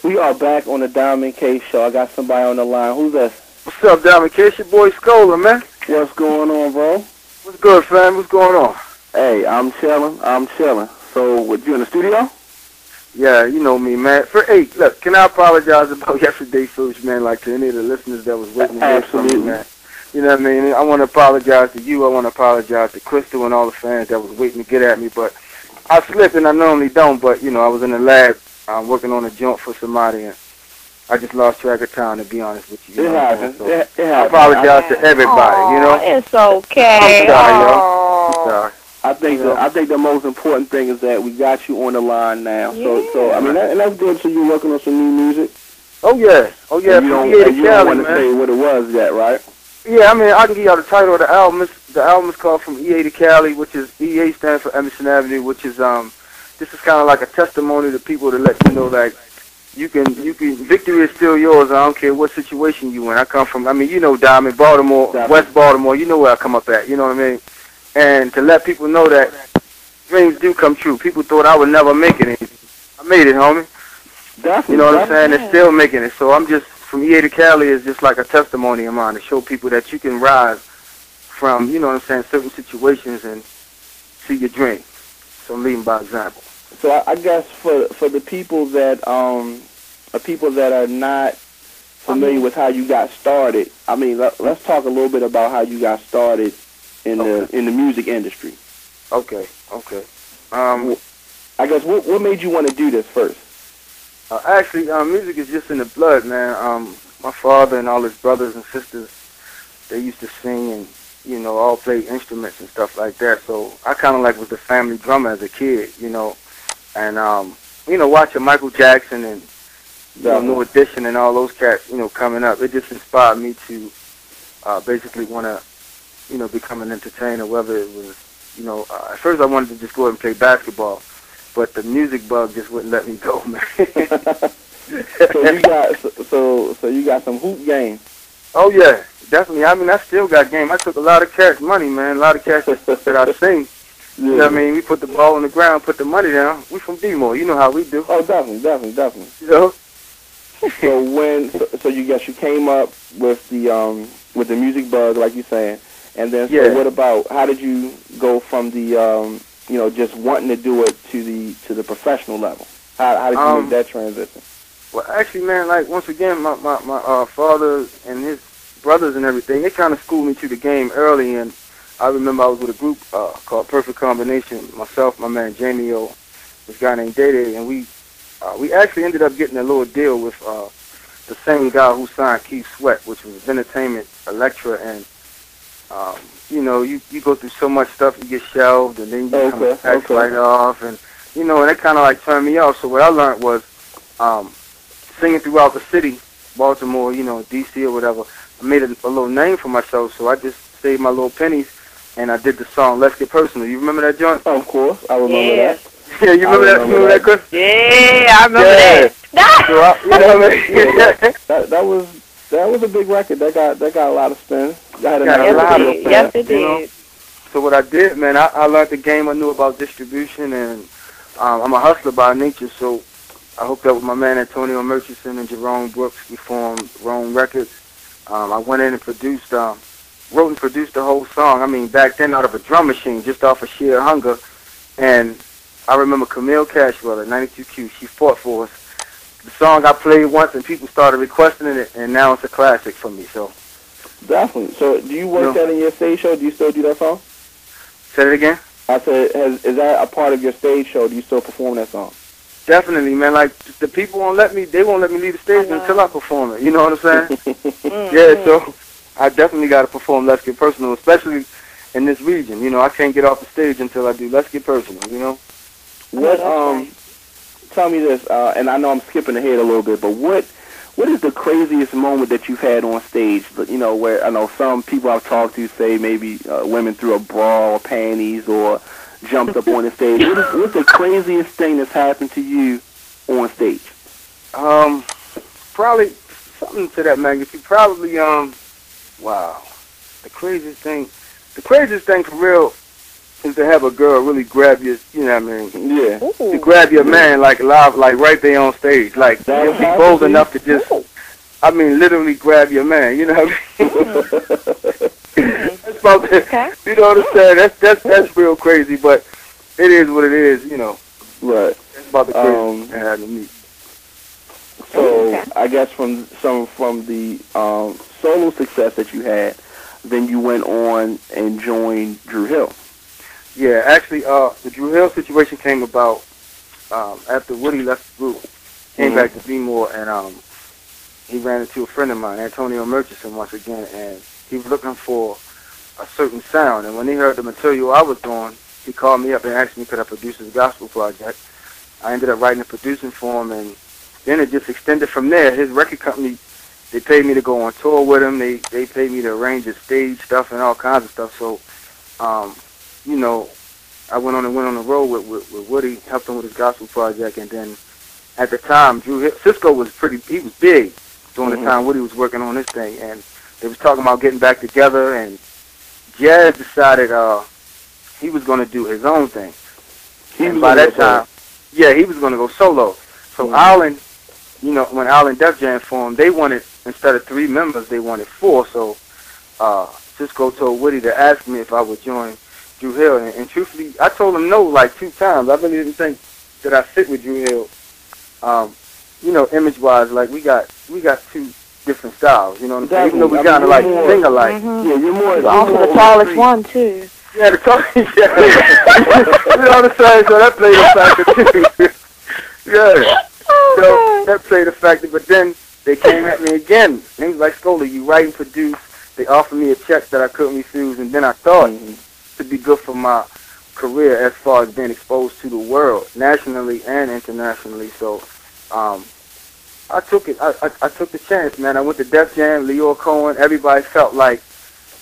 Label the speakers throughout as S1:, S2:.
S1: We are back on the Diamond K Show. I got somebody on the line. Who's that?
S2: What's up, Diamond K? It's your boy Scola, man.
S1: What's going on, bro?
S2: What's good, fam? What's going on?
S1: Hey, I'm chilling. So, what, you in the studio?
S2: Yeah, you know me, man. Look, can I apologize about yesterday first, man, like to any of the listeners that was waiting to hear from me, man. You know what I mean? I want to apologize to you. I want to apologize to Crystal and all the fans that was waiting to get at me, but I slip, and I normally don't, but, you know, I was in the lab working on a joint for somebody, and I just lost track of time, to be honest with you.
S1: It happens.
S2: So
S1: it happens.
S2: I apologize to everybody, you know?
S3: It's okay.
S2: I'm sorry, yo. I'm sorry.
S1: I think the most important thing is that we got you on the line now.
S3: Yeah.
S1: So I mean, that's good. So you're working on some new music.
S2: Oh yeah.
S1: And you don't want to say what it was yet, right?
S2: Yeah, I mean, I can give y'all the title of the album. The album is called From EA to Cali, which is EA stands for Emerson Avenue, which is this is kind of like a testimony to people to let you know, like, you can victory is still yours. I don't care what situation you in. I come from, I mean, you know, Diamond, Baltimore,
S1: Definitely.
S2: West Baltimore. You know where I come up at. You know what I mean? And to let people know that dreams do come true. People thought I would never make it. I made it, homie.
S1: Definitely.
S2: You know what I'm saying? They're still making it. So I'm just, from EA to Cali is just like a testimony of mine to show people that you can rise from, you know what I'm saying, certain situations and see your dream. So I'm leading by example.
S1: So I guess for the people that are not familiar with how you got started, I mean, let's talk a little bit about how you got started in the music industry.
S2: Okay.
S1: I guess what made you want to do this first?
S2: Actually, music is just in the blood, man. My father and all his brothers and sisters, they used to sing and, you know, all play instruments and stuff like that. So I kind of like was the family drummer as a kid, you know. And, you know, watching Michael Jackson and, you know, New Edition and all those cats, you know, coming up, it just inspired me to basically want to, you know, become an entertainer, whether it was, you know, at first I wanted to just go ahead and play basketball, but the music bug just wouldn't let me go, man.
S1: So you got some hoop game.
S2: Oh yeah, definitely. I mean, I still got game. I took a lot of cash money, man. A lot of cash that I sing.
S1: Yeah.
S2: You know what I mean? We put the ball on the ground, put the money down. We from D-More. You know how we do.
S1: Oh, definitely.
S2: You know?
S1: So you guess you came up with the music bug, like you're saying, and then
S2: Yeah.
S1: what about how did you go from the you know, just wanting to do it to the professional level? How did you make that transition?
S2: Well, actually, man, like once again, my father and his brothers and everything, they kind of schooled me to the game early, and I remember I was with a group called Perfect Combination. Myself, my man Jamie O, this guy named Day, and we actually ended up getting a little deal with the same guy who signed Keith Sweat, which was Entertainment, Elektra, and you know, you go through so much stuff, you get shelved, and then you become a tax write-off, and you know, and it kind of like turned me off. So what I learned was singing throughout the city, Baltimore, you know, D.C. or whatever. I made a little name for myself, so I just saved my little pennies, and I did the song "Let's Get Personal." You remember that, John?
S1: Oh, of course, I remember that.
S2: Yeah, you remember that? Remember that, Chris?
S3: Yeah, I remember that.
S2: So you know what I mean?
S1: That was a big record. That got a lot of spin.
S3: Yes, it did.
S2: You know? So what I did, man, I learned the game. I knew about distribution, and I'm a hustler by nature, so I hooked up with my man Antonio Murchison and Jerome Brooks. We formed Rome Records. I went in and wrote and produced the whole song. I mean, back then out of a drum machine, just off of sheer hunger. And I remember Camille Cashwell at 92Q. She fought for us. The song I played once, and people started requesting it, and now it's a classic for me. So
S1: definitely. So do you work that in your stage show? Do you still do that song?
S2: Say it again.
S1: I said, is that a part of your stage show? Do you still perform that song?
S2: Definitely, man. Like, the people won't let me leave the stage until I perform it. You know what I'm saying? Yeah, so I definitely got to perform Let's Get Personal, especially in this region. You know, I can't get off the stage until I do Let's Get Personal, you know?
S1: Tell me this, and I know I'm skipping ahead a little bit, but what is the craziest moment that you've had on stage? You know, where I know some people I've talked to say maybe women threw a bra or panties or jumped up on the stage. What's the craziest thing that's happened to you on stage?
S2: Probably something to that magnitude. Probably, wow. The craziest thing for real, is to have a girl really grab your, you know what I mean?
S1: Yeah.
S2: To grab your man like live, like right there on stage. Like, they'll be bold enough to just, I mean, literally grab your man, you know what I mean? That's about the, you know what I'm saying? That's real crazy, but it is what it is, you know.
S1: Right.
S2: It's about the crazy I had to meet.
S1: So I guess from the solo success that you had, then you went on and joined Dru Hill.
S2: Yeah, actually, the Dru Hill situation came about after Woody left the group, came back to B-More, and he ran into a friend of mine, Antonio Murchison, once again, and he was looking for a certain sound. And when he heard the material I was doing, he called me up and asked me could I produce his gospel project. I ended up writing and producing for him, and then it just extended from there. His record company, they paid me to go on tour with him. They paid me to arrange his stage stuff and all kinds of stuff. So, you know, I went on the road with Woody, helped him with his gospel project, and then at the time, Sisqo was he was big during the time Woody was working on this thing, and they was talking about getting back together, and Jazz decided he was going to do his own thing. And by that time, he was going to go solo. So Island, you know, when Island Def Jam formed, they wanted, instead of 3 members, they wanted 4. So Sisqo told Woody to ask me if I would join Dru Hill, and truthfully, I told him no like 2 times. I really didn't think that I fit with Dru Hill. You know, image-wise, like we got 2 different styles. You know what I'm saying? Even though we kind of like sing alike.
S3: Yeah,
S1: you're more.
S3: Also the tallest one too.
S2: Yeah, the tallest. Yeah. You know what I'm saying? So that played a factor too. Yeah. So that played a factor. But then they came at me again. They was like, Scola, you write and produce. They offered me a check that I couldn't refuse, and then I thought to be good for my career as far as being exposed to the world, nationally and internationally. So I took it. I took the chance, man. I went to Def Jam, Lyor Cohen. Everybody felt like,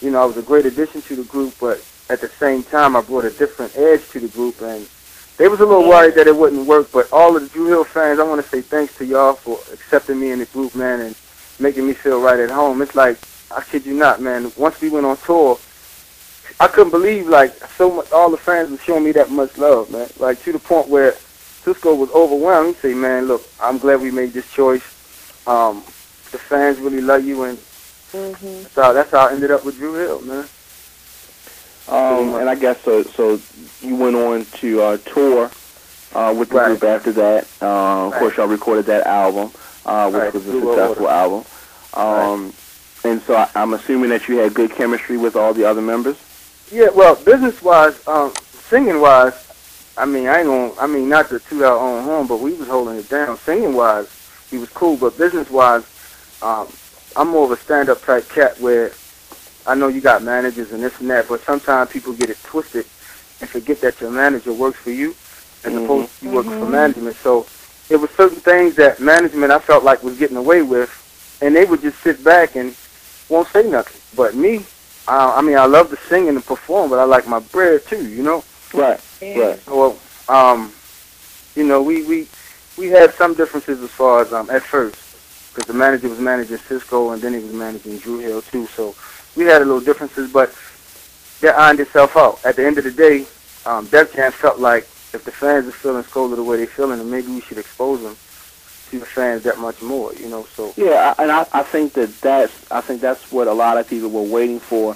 S2: you know, I was a great addition to the group, but at the same time, I brought a different edge to the group, and they was a little worried that it wouldn't work. But all of the Dru Hill fans, I want to say thanks to y'all for accepting me in the group, man, and making me feel right at home. It's like, I kid you not, man. Once we went on tour, I couldn't believe, like, so much, all the fans were showing me that much love, man. Like, to the point where Sisqo was overwhelmed. He said, man, look, I'm glad we made this choice. The fans really love you, and that's how I ended up with Dru Hill, man.
S1: And I guess so you went on to tour with the group after that. Of course, y'all recorded that album, which was a successful album. And so I'm assuming that you had good chemistry with all the other members?
S2: Yeah, well, business-wise, singing-wise, I mean, not to toot our own horn, but we was holding it down. Singing-wise, he was cool, but business-wise, I'm more of a stand-up type cat where I know you got managers and this and that, but sometimes people get it twisted and forget that your manager works for you as opposed to you working for management. So it was certain things that management I felt like was getting away with, and they would just sit back and won't say nothing. But me, I mean, I love to sing and to perform, but I like my bread too, you know?
S1: Right.
S2: So, you know, we had some differences as far as at first, because the manager was managing Sisqo and then he was managing Dru Hill too. So we had a little differences, but that ironed itself out. At the end of the day, Def Jam felt like if the fans are feeling Scola the way they're feeling, then maybe we should expose them to the fans that much more, you know. So
S1: yeah, and I think that's what a lot of people were waiting for.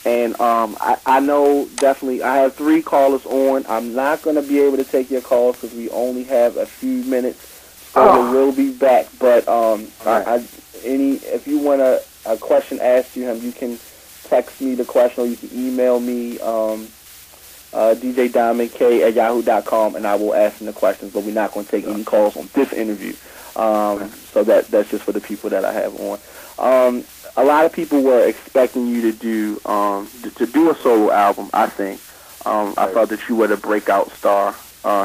S1: And I know definitely I have 3 callers on. I'm not going to be able to take your calls because we only have a few minutes. So we'll be back. But if you want a question asked to him, you can text me the question or you can email me djdiamondk@yahoo.com, and I will ask him the questions. But we're not going to take any calls on this interview. So that's just for the people that I have on. A lot of people were expecting you to do a solo album. I think I thought that you were the breakout star.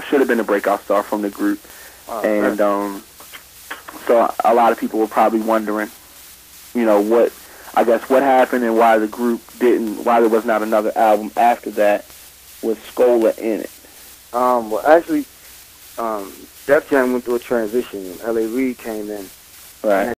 S1: Should have been a breakout star from the group, and so a lot of people were probably wondering, you know, what happened and why the group why there was not another album after that with Scola in it.
S2: Well, actually, Def Jam went through a transition. L.A. Reid came in.
S1: Right.